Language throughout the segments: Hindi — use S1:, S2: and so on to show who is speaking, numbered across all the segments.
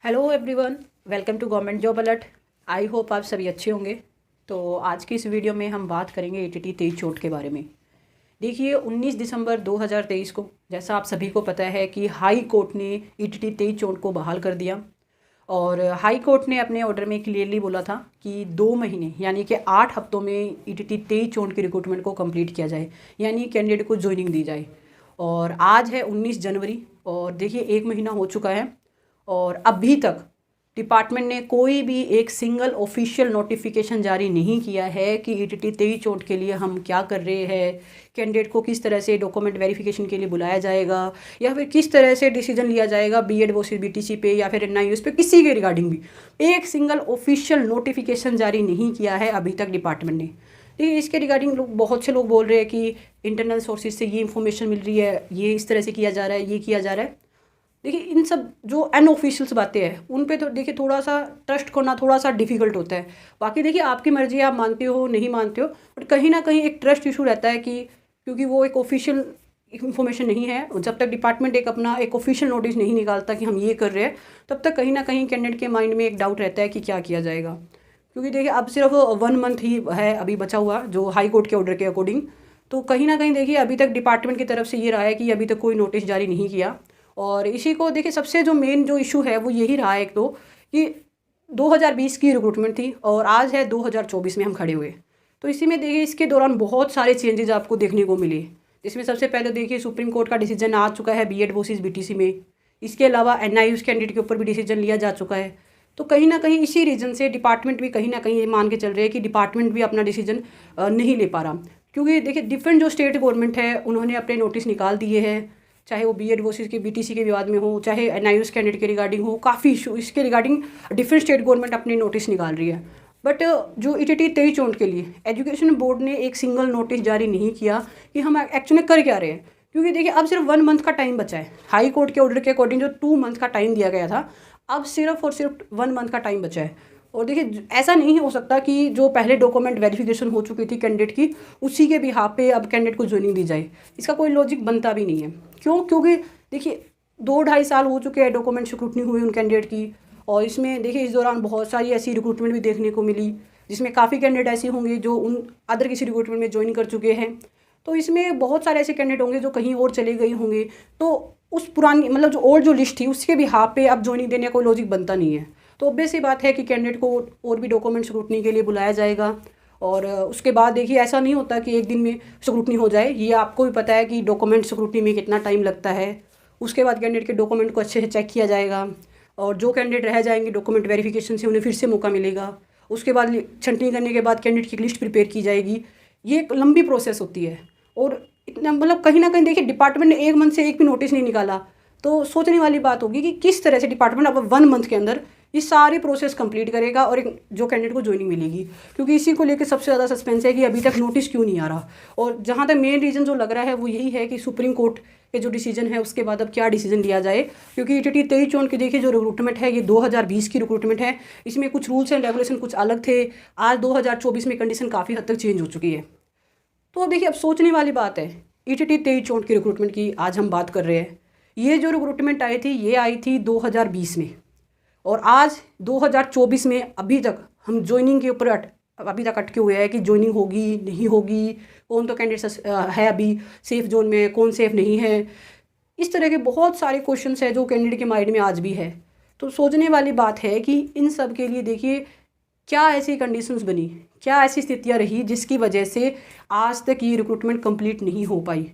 S1: Hello everyone, welcome to government job alert. I hope आप सभी अच्छे होंगे। तो आज की इस वीडियो में हम बात करेंगे ईटीटी 23 चोट के बारे में। देखिए 19 दिसंबर 2023 को, जैसा आप सभी को पता है कि हाई कोर्ट ने ईटीटी 23 चोट को बहाल कर दिया। और हाई कोर्ट ने अपने ऑर्डर में क्लियरली बोला था कि 2 महीने यानी कि 8 हफ्तों में ईटीटी 23 चोट की रिक्रूटमेंट को कंप्लीट किया जाए, यानी कैंडिडेट को ज्वाइनिंग दी जाए। और आज है 19 जनवरी और देखिए 1 महीना हो चुका है और अभी तक डिपार्टमेंट ने कोई भी एक सिंगल ऑफिशियल नोटिफिकेशन जारी नहीं किया है कि ईटीटी 23 चोट के लिए हम क्या कर रहे हैं, कैंडिडेट को किस तरह से डॉक्यूमेंट वेरिफिकेशन के लिए बुलाया जाएगा, या फिर किस तरह से डिसीजन लिया जाएगा बीएड वर्सेस बीटीसी पे या फिर एनआईयूएस पे, किसी के रिगार्डिंग भी एक सिंगल ऑफिशियल नोटिफिकेशन जारी नहीं किया है अभी तक डिपार्टमेंट ने। देखिए इसके रिगार्डिंग लोग, बहुत से लोग बोल रहे हैं कि इंटरनल सोर्सेज से ये इन्फॉर्मेशन मिल रही है, ये इस तरह से किया जा रहा है, ये किया जा रहा है। देखिए इन सब जो अनऑफिशियल्स बातें हैं उन पे तो देखिए थोड़ा सा ट्रस्ट करना थोड़ा सा डिफिकल्ट होता है। बाकी देखिए आपकी मर्जी है, आप मानते हो नहीं मानते हो, बट कहीं ना कहीं एक ट्रस्ट इशू रहता है कि क्योंकि वो एक ऑफिशियल इन्फॉर्मेशन नहीं है। जब तक डिपार्टमेंट एक ऑफिशियल नोटिस नहीं निकालता कि हम ये कर रहे हैं, तब तक कहीं ना कहीं कैंडिडेट के माइंड में एक डाउट रहता है कि क्या किया जाएगा। क्योंकि देखिए अब सिर्फ 1 मंथ ही है अभी बचा हुआ जो हाई कोर्ट के ऑर्डर के अकॉर्डिंग। तो कहीं ना कहीं देखिए अभी तक डिपार्टमेंट की तरफ से ये रहा है कि अभी तक कोई नोटिस जारी नहीं किया। और इसी को देखिए सबसे जो मेन जो इशू है वो यही रहा है एक तो कि 2020 की रिक्रूटमेंट थी और आज है 2024 में हम खड़े हुए। तो इसी में देखिए इसके दौरान बहुत सारे चेंजेस आपको देखने को मिले, जिसमें सबसे पहले देखिए सुप्रीम कोर्ट का डिसीजन आ चुका है बीएड वर्सेस बीटीसी में। इसके अलावा एनआईयूएस कैंडिडेट के ऊपर भी डिसीजन लिया जा चुका है। तो कहीं ना कहीं इसी रीज़न से डिपार्टमेंट भी कहीं ना कहीं ये मान के चल रहे हैं कि डिपार्टमेंट भी अपना डिसीजन नहीं ले पा रहा। क्योंकि देखिए डिफरेंट जो स्टेट गवर्नमेंट है उन्होंने अपने नोटिस निकाल दिए हैं, चाहे वो बीएड वर्सेस के बीटीसी के विवाद में हो, चाहे एनआईयूएस कैंडिडेट के रिगार्डिंग हो, काफ़ी इशू इसके रिगार्डिंग डिफरेंट स्टेट गवर्नमेंट अपने नोटिस निकाल रही है। बट जो ईटीटी 23 चोट के लिए एजुकेशन बोर्ड ने एक सिंगल नोटिस जारी नहीं किया कि हम एक्चुअली कर क्या रहे हैं। क्योंकि देखिए अब सिर्फ 1 मंथ का टाइम बचा है। हाई कोर्ट के ऑर्डर के अकॉर्डिंग जो 2 मंथ का टाइम दिया गया था, अब सिर्फ और सिर्फ 1 मंथ का टाइम बचा है। और देखिए ऐसा नहीं हो सकता कि जो पहले डॉक्यूमेंट वेरिफिकेशन हो चुकी थी कैंडिडेट की, उसी के बिहाफ पे अब कैंडिडेट को ज्वाइनिंग दी जाए। इसका कोई लॉजिक बनता भी नहीं है। क्यों? क्योंकि देखिए 2-2.5 साल हो चुके हैं डॉक्यूमेंट स्क्रूटनी हुई उन कैंडिडेट की। और इसमें देखिए इस दौरान बहुत सारी ऐसी रिक्रूटमेंट भी देखने को मिली जिसमें काफ़ी कैंडिडेट ऐसे होंगे जो उन अदर किसी रिक्रूटमेंट में ज्वाइन कर चुके हैं। तो इसमें बहुत सारे ऐसे कैंडिडेट होंगे जो कहीं और चले गए होंगे। तो उस पुरानी मतलब जो ओल्ड जो लिस्ट थी उसके बिहाफ पे अब ज्वाइनिंग देने का कोई लॉजिक बनता नहीं है। तो ऑब्वियस सी बात है कि कैंडिडेट को और भी डॉक्यूमेंट स्क्रूटनी के लिए बुलाया जाएगा। और उसके बाद देखिए ऐसा नहीं होता कि एक दिन में स्क्रूटनी हो जाए। ये आपको भी पता है कि डॉक्यूमेंट स्क्रूटनी में कितना टाइम लगता है। उसके बाद कैंडिडेट के डॉक्यूमेंट को अच्छे से चेक किया जाएगा और जो कैंडिडेट रह जाएंगे डॉक्यूमेंट वेरिफिकेशन से उन्हें फिर से मौका मिलेगा। उसके बाद छंटनी करने के बाद कैंडिडेट की लिस्ट प्रिपेयर की जाएगी। ये एक लंबी प्रोसेस होती है और इतना मतलब कहीं ना कहीं देखिए डिपार्टमेंट ने 1 मंथ से एक भी नोटिस नहीं निकाला। तो सोचने वाली बात होगी कि किस तरह से डिपार्टमेंट अब 1 मंथ के अंदर ये सारी प्रोसेस कंप्लीट करेगा और एक जो कैंडिडेट को ज्वाइनिंग मिलेगी। क्योंकि इसी को लेकर सबसे ज़्यादा सस्पेंस है कि अभी तक नोटिस क्यों नहीं आ रहा। और जहाँ तक मेन रीज़न जो लग रहा है वो यही है कि सुप्रीम कोर्ट के जो डिसीजन है उसके बाद अब क्या डिसीजन लिया जाए। क्योंकि ईटीटी 23 चोट की देखिए जो रिक्रूटमेंट है ये 2020 की रिक्रूटमेंट है। इसमें कुछ रूल्स एंड रेगुलेशन कुछ अलग थे। आज 2024 में कंडीशन काफ़ी हद तक चेंज हो चुकी है। तो देखिए अब सोचने वाली बात है, ईटीटी 23 चोट की रिक्रूटमेंट की आज हम बात कर रहे हैं। ये जो रिक्रूटमेंट आई थी ये आई थी 2020 में और आज 2024 में अभी तक हम ज्वाइनिंग के ऊपर अभी तक अटके हुए हैं कि ज्वाइनिंग होगी नहीं होगी, कौन तो कैंडिडेट है अभी सेफ जोन में, कौन सेफ नहीं है। इस तरह के बहुत सारे क्वेश्चंस है जो कैंडिडेट के माइंड में आज भी है। तो सोचने वाली बात है कि इन सब के लिए देखिए क्या ऐसी कंडीशंस बनी, क्या ऐसी स्थितियाँ रही जिसकी वजह से आज तक ये रिक्रूटमेंट कंप्लीट नहीं हो पाई।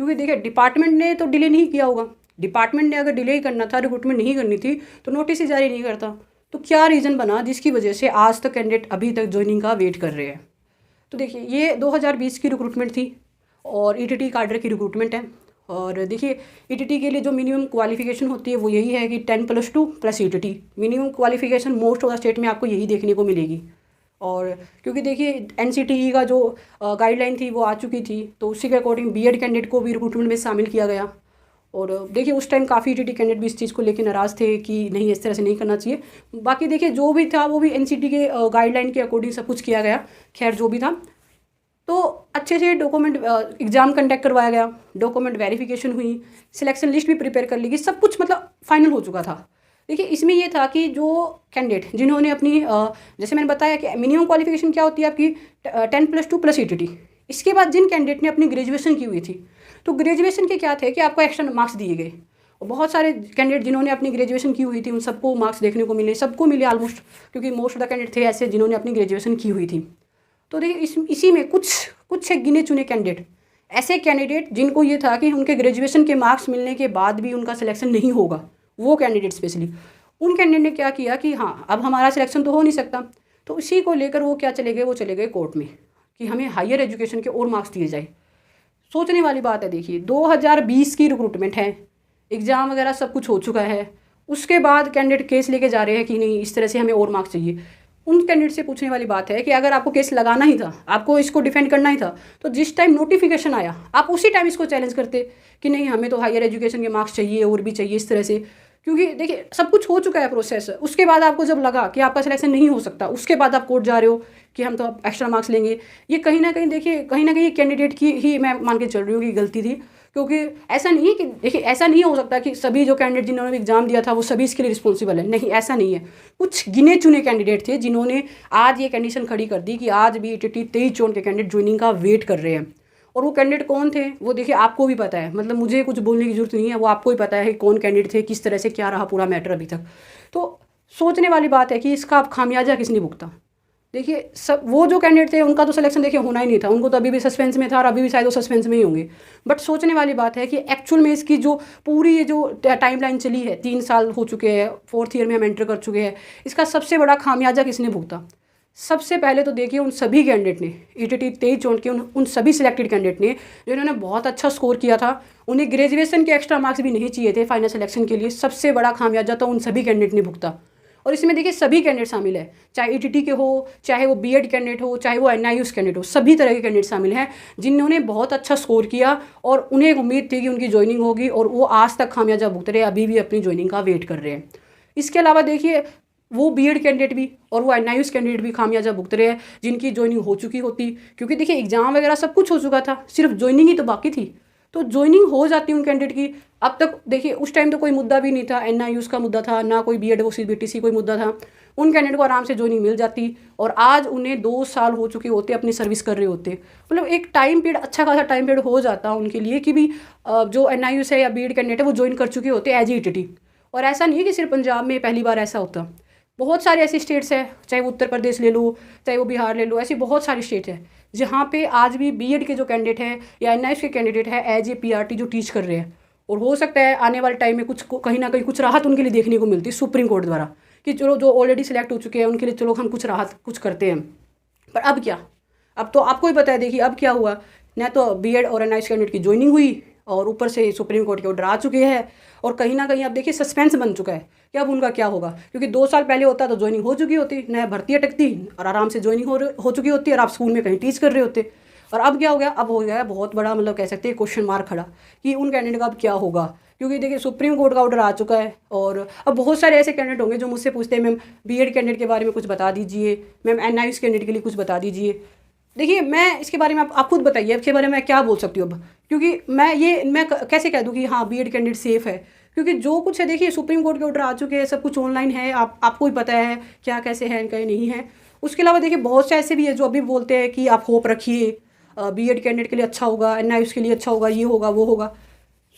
S1: क्योंकि देखिए डिपार्टमेंट ने तो डिले नहीं किया होगा। डिपार्टमेंट ने अगर डिले करना था, रिक्रूटमेंट नहीं करनी थी तो नोटिस ही जारी नहीं करता। तो क्या रीज़न बना जिसकी वजह से आज तक कैंडिडेट अभी तक ज्वाइनिंग का वेट कर रहे हैं। तो देखिए ये 2020 की रिक्रूटमेंट थी और ईटीटी काडर की रिक्रूटमेंट है। और देखिए ईटीटी के लिए जो मिनिमम क्वालिफिकेशन होती है वो यही है कि 10+2 plus ETT. Minimum qualification most of the state में आपको यही देखने को मिलेगी। और क्योंकि देखिए एनसीटीई का जो गाइडलाइन थी वो आ चुकी थी, तो उसी के अकॉर्डिंग बीएड कैंडिडेट को भी रिक्रूटमेंट में शामिल किया गया। और देखिए उस टाइम काफ़ी ईटीटी कैंडिडेट भी इस चीज़ को लेकर नाराज़ थे कि नहीं इस तरह से नहीं करना चाहिए। बाकी देखिए जो भी था वो भी एनसीटी के गाइडलाइन के अकॉर्डिंग सब कुछ किया गया। खैर जो भी था तो अच्छे से डॉक्यूमेंट एग्ज़ाम कंडक्ट करवाया गया, डॉक्यूमेंट वेरिफिकेशन हुई, सिलेक्शन लिस्ट भी प्रिपेयर कर ली गई, सब कुछ मतलब फाइनल हो चुका था। देखिए इसमें ये था कि जो कैंडिडेट जिन्होंने अपनी जैसे मैंने बताया कि मिनिमम क्वालिफिकेशन क्या होती है आपकी 10+2 + ETT। इसके बाद जिन कैंडिडेट ने अपनी ग्रेजुएशन की हुई थी, तो ग्रेजुएशन के क्या थे कि आपको एक्स्ट्रा मार्क्स दिए गए। और बहुत सारे कैंडिडेट जिन्होंने अपनी ग्रेजुएशन की हुई थी उन सबको मार्क्स देखने को मिले, सबको मिले ऑलमोस्ट, क्योंकि मोस्ट ऑफ द कैंडिडेट थे ऐसे जिन्होंने अपनी ग्रेजुएशन की हुई थी। तो देखिए इसी में कुछ गिने चुने कैंडिडेट, ऐसे कैंडिडेट जिनको ये था कि उनके ग्रेजुएशन के मार्क्स मिलने के बाद भी उनका सिलेक्शन नहीं होगा, वो कैंडिडेट स्पेशली, उन कैंडिडेट ने क्या किया कि हाँ अब हमारा सिलेक्शन तो हो नहीं सकता, तो इसी को लेकर वो क्या चले गए, वो चले गए कोर्ट में कि हमें हायर एजुकेशन के और मार्क्स दिए जाए। सोचने वाली बात है। देखिए 2020 की रिक्रूटमेंट है, एग्ज़ाम वगैरह सब कुछ हो चुका है, उसके बाद कैंडिडेट केस लेके जा रहे हैं कि नहीं इस तरह से हमें और मार्क्स चाहिए। उन कैंडिडेट से पूछने वाली बात है कि अगर आपको केस लगाना ही था, आपको इसको डिफेंड करना ही था, तो जिस टाइम नोटिफिकेशन आया आप उसी टाइम इसको चैलेंज करते कि नहीं हमें तो हायर एजुकेशन के मार्क्स चाहिए और भी चाहिए इस तरह से। क्योंकि देखिए सब कुछ हो चुका है प्रोसेस, उसके बाद आपको जब लगा कि आपका सिलेक्शन नहीं हो सकता, उसके बाद आप कोर्ट जा रहे हो कि हम तो एक्स्ट्रा मार्क्स लेंगे। ये कहीं ना कहीं देखिए कहीं ना कहीं कैंडिडेट की ही मैं मान के चल रही हूँ कि गलती थी, क्योंकि ऐसा नहीं है कि देखिए ऐसा नहीं हो सकता कि सभी जो कैंडिडेट जिन्होंने एग्जाम दिया था वो सभी इसके लिए रिस्पॉन्सिबल है, नहीं ऐसा नहीं है। कुछ गिने चुने कैंडिडेट थे जिन्होंने आज ये कंडीशन खड़ी कर दी कि आज भी ETT 23 जोन के कैंडिडेट ज्वाइनिंग का वेट कर रहे हैं। और वो कैंडिडेट कौन थे वो देखिए आपको भी पता है, मतलब मुझे कुछ बोलने की जरूरत नहीं है, वो आपको ही पता है कौन कैंडिडेट थे, किस तरह से क्या रहा पूरा मैटर अभी तक। तो सोचने वाली बात है कि इसका अब खामियाजा किसने भुगता। देखिए सब वो जो कैंडिडेट थे उनका तो सिलेक्शन देखिए होना ही नहीं था, उनको तो अभी भी सस्पेंस में था और अभी भी शायद वो सस्पेंस में ही होंगे। बट सोचने वाली बात है कि एक्चुअल में इसकी जो पूरी ये जो टाइमलाइन चली है, 3 साल हो चुके हैं, 4th ईयर में हम एंटर कर चुके हैं, इसका सबसे बड़ा खामियाजा किसने भुगता। सबसे पहले तो देखिए उन सभी कैंडिडेट ने, ETT 23 जोन के उन सभी सिलेक्टेड कैंडिडेट ने जिन्होंने बहुत अच्छा स्कोर किया था, उन्हें ग्रेजुएशन के एक्स्ट्रा मार्क्स भी नहीं चाहिए थे फाइनल सिलेक्शन के लिए। सबसे बड़ा खामियाजा तो उन सभी कैंडिडेट ने भुगता। और इसमें देखिए सभी कैंडिडेट शामिल है, चाहे ETT के हो, चाहे वो B.Ed कैंडिडेट हो, चाहे वो NIUS कैंडिडेट हो, सभी तरह के कैंडिडेट शामिल हैं जिन्होंने बहुत अच्छा स्कोर किया और उन्हें एक उम्मीद थी कि उनकी ज्वाइनिंग होगी और वो आज तक खामियाजा भुगत रहे, अभी भी अपनी ज्वाइनिंग का वेट कर रहे हैं। इसके अलावा देखिए वो B.Ed कैंडिडेट भी और वो NIUS कैंडिडेट भी खामियाजा भुगत रहे हैं जिनकी ज्वाइनिंग हो चुकी होती, क्योंकि देखिए एग्जाम वगैरह सब कुछ हो चुका था, सिर्फ ज्वाइनिंग ही तो बाकी थी। तो ज्वाइनिंग हो जाती उन कैंडिडेट की। अब तक देखिए उस टाइम तो कोई मुद्दा भी नहीं था, NIUS का मुद्दा था, ना कोई B.Ed वो CBTC कोई मुद्दा था, उन कैंडिडेट को आराम से ज्वाइनिंग मिल जाती और आज उन्हें 2 साल हो चुके होते अपनी सर्विस कर रहे होते। मतलब एक टाइम पीरियड, अच्छा खासा टाइम पीरियड हो जाता उनके लिए कि भी जो NIUS है या B.Ed कैंडिडेट है वो ज्वाइन कर चुके होते एज ETT। और ऐसा नहीं है कि सिर्फ पंजाब में पहली बार ऐसा होता, बहुत सारे ऐसे स्टेट्स हैं, चाहे वो उत्तर प्रदेश ले लो, चाहे वो बिहार ले लो, ऐसी बहुत सारी स्टेट है जहाँ पे आज भी B.Ed के जो कैंडिडेट हैं या NIUS के कैंडिडेट है एज ए PRT जो टीच कर रहे हैं। और हो सकता है आने वाले टाइम में कुछ कहीं ना कहीं कुछ राहत उनके लिए देखने को मिलती है सुप्रीम कोर्ट द्वारा कि चलो जो ऑलरेडी सिलेक्ट हो चुके हैं उनके लिए चलो हम कुछ राहत कुछ करते हैं। पर अब क्या, अब तो आपको ही पता है। देखिए अब क्या हुआ, ना तो B.Ed और NIUS कैंडिडेट की ज्वाइनिंग हुई और ऊपर से सुप्रीम कोर्ट के ऑर्डर आ चुके हैं और कहीं ना कहीं अब देखिए सस्पेंस बन चुका है कि अब उनका क्या होगा। क्योंकि 2 साल पहले होता तो ज्वाइनिंग हो चुकी होती, नया भर्ती अटकती और आराम से ज्वाइनिंग हो चुकी होती और आप स्कूल में कहीं टीच कर रहे होते। और अब क्या हो गया, अब हो गया बहुत बड़ा, मतलब कह सकते हैं क्वेश्चन मार्क खड़ा कि उन कैंडिडेट का अब क्या होगा। क्योंकि देखिए सुप्रीम कोर्ट का ऑर्डर आ चुका है और अब बहुत सारे ऐसे कैंडिडेट होंगे जो मुझसे पूछते हैं मैम B.Ed कैंडिडेट के बारे में कुछ बता दीजिए, मैम NIUS कैंडिडेट के लिए कुछ बता दीजिए। देखिए मैं इसके बारे में आप खुद बताइए इसके बारे में मैं क्या बोल सकती हूँ अब, क्योंकि मैं कैसे कह दूँ कि हाँ B.Ed कैंडिडेट सेफ़ है। क्योंकि जो कुछ है देखिए सुप्रीम कोर्ट के ऑर्डर आ चुके हैं, सब कुछ ऑनलाइन है, आपको ही पता है क्या कैसे है क्या नहीं है। उसके अलावा देखिए बहुत से ऐसे भी है जो अभी बोलते हैं कि आप होप रखिए B.Ed कैंडिडेट के लिए अच्छा होगा, NIUS के लिए अच्छा होगा, ये होगा वो होगा।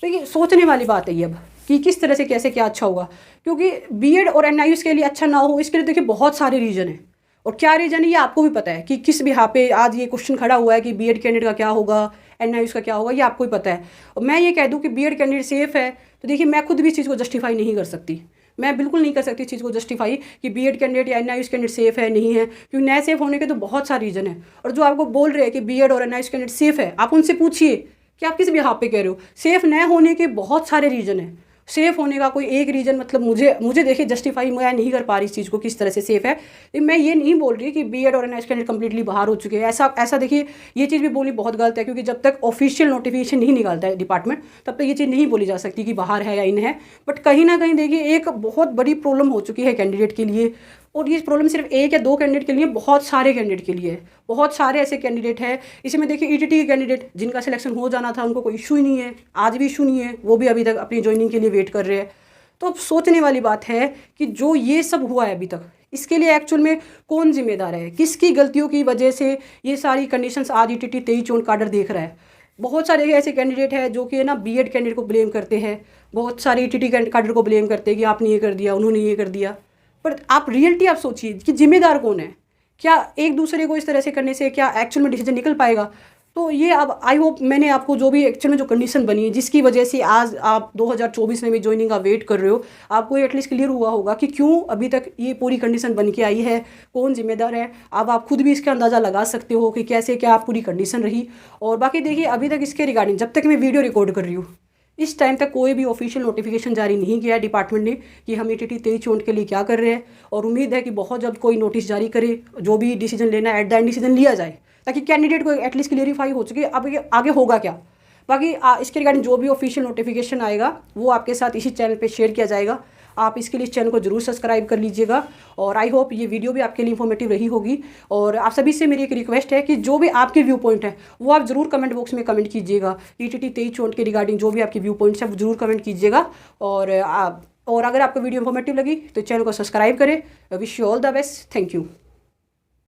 S1: तो ये सोचने वाली बात है ये अब कि किस तरह से कैसे क्या अच्छा होगा। क्योंकि B.Ed और NIUS के लिए अच्छा ना हो इसके लिए देखिए बहुत सारे रीज़न है और क्या रीज़न है ये आपको भी पता है कि किस बिहार पे आज ये क्वेश्चन खड़ा हुआ है कि B.Ed कैंडिडेट का क्या होगा, NIUS का क्या होगा, ये आपको ही पता है। और मैं ये कह दूँ कि B.Ed कैंडिडेट सेफ़ है तो देखिए मैं खुद भी इस चीज़ को जस्टिफाई नहीं कर सकती, मैं बिल्कुल नहीं कर सकती इस चीज़ को जस्टिफाई कि B.Ed कैंडिडेट या NIUS कैंडिडेट सेफ़ है नहीं है, क्योंकि नए सेफ़ होने के तो बहुत सारे रीज़न है। और जो आपको बोल रहे हैं कि B.Ed और NIUS कैंडिडेट सेफ़ है, आप उनसे पूछिए कि आप किस बिहार पे कह रहे हो। सेफ़ न होने के बहुत सारे रीज़न है, सेफ़ होने का कोई एक रीज़न मतलब मुझे देखिए जस्टिफाई मैं नहीं कर पा रही इस चीज़ को किस तरह से सेफ़ है। मैं ये नहीं बोल रही कि B.Ed और NIUS कैंडिडेट कम्प्लीटली बाहर हो चुके हैं, ऐसा देखिए ये चीज़ भी बोलनी बहुत गलत है। क्योंकि जब तक ऑफिशियल नोटिफिकेशन नहीं निकालता है डिपार्टमेंट तब तक ये चीज़ नहीं बोली जा सकती कि बाहर है या इन है। बट कहीं ना कहीं देखिए एक बहुत बड़ी प्रॉब्लम हो चुकी है कैंडिडेट के लिए, और ये प्रॉब्लम सिर्फ 1 या 2 कैंडिडेट के लिए, बहुत सारे कैंडिडेट के लिए है। बहुत सारे ऐसे कैंडिडेट हैं, इसमें देखिए ETT के कैंडिडेट जिनका सिलेक्शन हो जाना था उनको कोई इशू ही नहीं है, आज भी इशू नहीं है, वो भी अभी तक अपनी ज्वाइनिंग के लिए वेट कर रहे हैं। तो अब सोचने वाली बात है कि जो ये सब हुआ है अभी तक, इसके लिए एक्चुअल में कौन जिम्मेदार है, किसकी गलतियों की वजह से ये सारी कंडीशंस आज ETT 23 चोट काडर देख रहा है। बहुत सारे ऐसे कैंडिडेट हैं जो कि ना बीएड कैंडिडेट को ब्लेम करते हैं, बहुत सारे ETT काडर को ब्लेम करते हैं कि आपने ये कर दिया, उन्होंने ये कर दिया। पर आप रियलिटी आप सोचिए कि जिम्मेदार कौन है। क्या एक दूसरे को इस तरह से करने से क्या एक्चुअल में डिसीजन निकल पाएगा? तो ये अब आई होप मैंने आपको जो भी एक्चुअल में जो कंडीशन बनी है जिसकी वजह से आज आप 2024 में भी ज्वाइनिंग का वेट कर रहे हो, आपको एटलीस्ट क्लियर हुआ होगा कि क्यों अभी तक ये पूरी कंडीशन बन के आई है, कौन जिम्मेदार है। अब आप खुद भी इसका अंदाज़ा लगा सकते हो कि कैसे क्या पूरी कंडीशन रही। और बाकी देखिए अभी तक इसके रिगार्डिंग जब तक मैं वीडियो रिकॉर्ड कर रही हूँ इस टाइम तक कोई भी ऑफिशियल नोटिफिकेशन जारी नहीं किया है डिपार्टमेंट ने कि हम ETT 23 चोट के लिए क्या कर रहे हैं। और उम्मीद है कि बहुत जल्द कोई नोटिस जारी करे, जो भी डिसीजन लेना है एट द एंड डिसीजन लिया जाए ताकि कैंडिडेट को एटलीस्ट क्लियरिफाई हो सके अब आगे होगा क्या। बाकी इसके रिगार्डिंग जो भी ऑफिशियल नोटिफिकेशन आएगा वो आपके साथ इसी चैनल पे शेयर किया जाएगा। आप इसके लिए इस चैनल को जरूर सब्सक्राइब कर लीजिएगा। और आई होप ये वीडियो भी आपके लिए इन्फॉर्मेटिव रही होगी। और आप सभी से मेरी एक रिक्वेस्ट है कि जो भी आपके व्यू पॉइंट है वो आप ज़रूर कमेंट बॉक्स में कमेंट कीजिएगा। ETT 23 चोट के रिगार्डिंग जो भी आपके व्यू पॉइंट्स हैं वो जरूर कमेंट कीजिएगा। और अगर आपको वीडियो इन्फॉर्मेटिव लगी तो चैनल को सब्सक्राइब करें। Wish you all the best. Thank you.